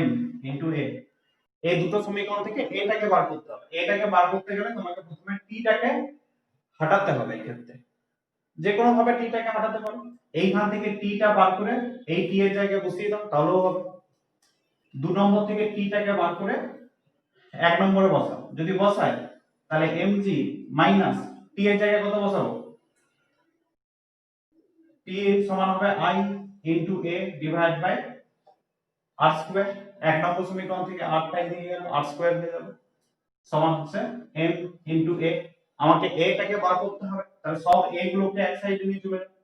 m ইনটু a। এই দুটো সমীকরণ থেকে এটাকে বার করতে হবে। এটাকে বার করতে গেলে তোমাকে প্রথমে t টাকে হটাতে হবে। এই ক্ষেত্রে যে কোনো ভাবে t টাকে হটাতে পারো। এইখান থেকে t টা বার করে এই t এর জায়গায় বসিয়ে দাও তাহলেও হবে। 2 নম্বর থেকে t টাকে বার করে 1 নম্বরে বসাও। যদি বসাই তাহলে mg মাইনাস t এর জায়গায় কত বসাবো? t সমান হবে i into a divide by r square. 1 নম্বর সমীকরণ থেকে r টাই দিয়ে গেল, r স্কয়ার হয়ে যাবে সমান হচ্ছে m ইনটু a। আমাকে a টাকে বার করতে হবে, তাহলে সব a গুলোকে এক সাইডে নিয়ে চলে যাবে,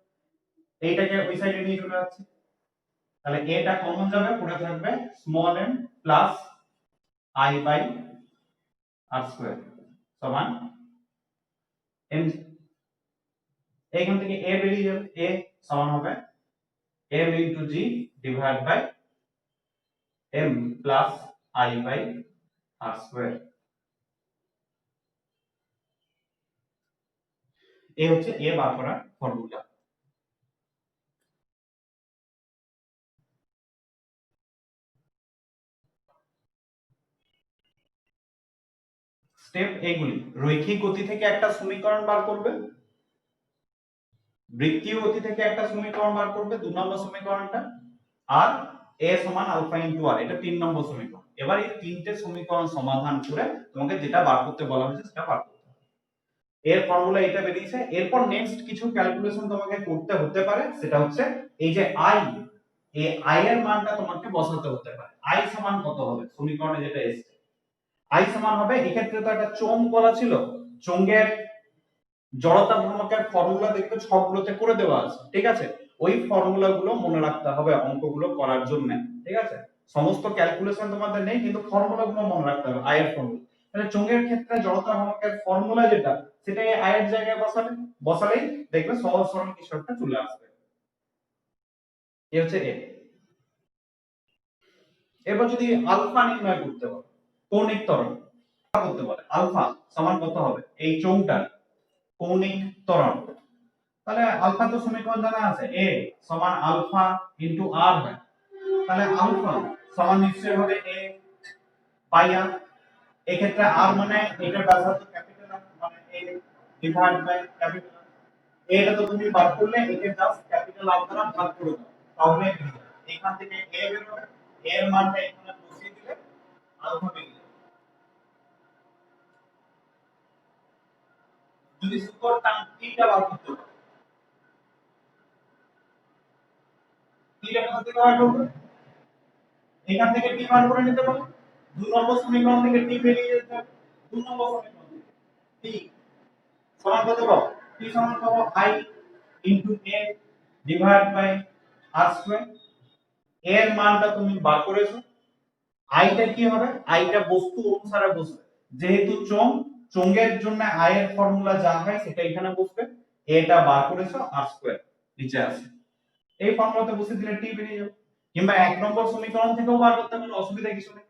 এইটাকে ওই সাইডে নিয়ে চলে যাচ্ছে। তাহলে a টা কমন যাবে, পড়ে থাকবে small m plus i by r square সমান m। এইখান থেকে a বেরিয়ে যাবে, a সমান হবে m into g divide by m plus i by r square. এই হচ্ছে a বার করার ফর্মুলা। স্টেপ এইগুলি: রৈখিক গতি থেকে একটা সমীকরণ বার করবে, বৃত্তীয় গতি থেকে একটা সমীকরণ বার করবে 2 নম্বর সমীকরণটা, আর a সমান আলফা ইনটু r এটা 3 নম্বর সমীকরণ। এবার এই তিনটে সমীকরণ সমাধান করে তোমাকে যেটা বার করতে বলা হয়েছে সেটা বার করতে হবে। এর ফর্মুলা এটা বেরিয়েছে। এরপর নেক্সট কিছু ক্যালকুলেশন তোমাকে করতে হতে পারে, সেটা হচ্ছে এই যে i, এই i এর মানটা তোমাকে বসাতে হতে পারে। i সমান কত হবে সমীকরণে যেটা এসেছে? i সমান হবে, এক্ষেত্রে তো একটা চোঙ বলা ছিল, চোঙের জড়তা ভ্রামকের ফর্মুলা দেখবে ছকগুলোতে করে দেওয়া আছে, ঠিক আছে? ওই ফর্মুলা গুলো মনে রাখতে হবে অঙ্কগুলো করার জন্য, ঠিক আছে? সমস্ত ক্যালকুলেশন তোমাদের নেই, কিন্তু ফর্মুলা গুলো মনে রাখতে হবে, আই এর ফর্মুলা। তাহলে চোঙের ক্ষেত্রে জড়তা ভ্রামকের ফর্মুলা যেটা, সেটাই আই এর জায়গায় বসালেই দেখবে সহজ সরল কিছু একটা চলে আসবে। এই হচ্ছে এ। এবার যদি আলফা নির্ণয় করতে বলে, কৌণিক ত্বরণ করতে বলে, আলফা সমান কত হবে এই চোঙটার কৌণিক ত্বরণ? তাহলে আলফা তো সমীকরণ জানা আছে, a সমান আলফা ইনটু r হয়। তাহলে আলফা সমান নিশ্চয়ই হবে a বাই r। এই ক্ষেত্রে r মানে এটার ব্যাসার্ধ ক্যাপিটাল R, মানে a divide by capital R। এটা তো তুমি বার করলে একে জাস্ট ক্যাপিটাল R দ্বারা ভাগ করে দাও, তাহলে এখান থেকে a বের হবে, a এর মানটা এখানে বসিয়ে দিলে আলফা বেরিয়ে যাবে। যদি সুপার টার্ম টা বার করতে হয়, টা কোথা থেকে বার করবে? এখান থেকে টি বার করে নিতে পারো। 2 নম্বর সমীকরণ থেকে টি বেরিয়ে যেতে হবে। 2 নম্বর সমীকরণ থেকে টি সমান কত পাবো? টি সমান পাবো i into a divide by r square. এর মানটা তুমি বার করেছো। i টা কি হবে? i টা বস্তু অনুসারে বসবে। যেহেতু চোঙের জন্য i এর ফর্মুলা যা হয় সেটা এখানে বসবে। এটা বার করেছো, r স্কয়ার নিচে আসে। এই ফর্মুলাতে বসিয়ে দিলে টি বেরিয়ে যাবে। কিংবা 1 নম্বর সমীকরণ থেকেও বার করতে পারো, অসুবিধা কিছু নেই।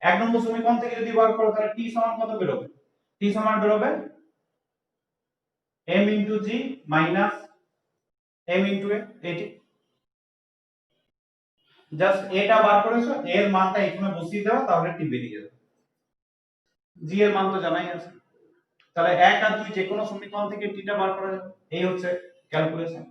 1 নম্বর সমীকরণ থেকে যদি বার করো তাহলে t সমান কত বেরোবে? t সমান বেরোবে m into g minus m into a। এটি জাস্ট এটা বার করেছো, এর মানটা এখানে বসিয়ে দাও, তাহলে t বেরিয়ে যাবে। g এর মান তো জানাই আছে। তাহলে 1 আর 2 যে কোনো সমীকরণ থেকে t টা বার করা যাবে। এই হচ্ছে ক্যালকুলেশন।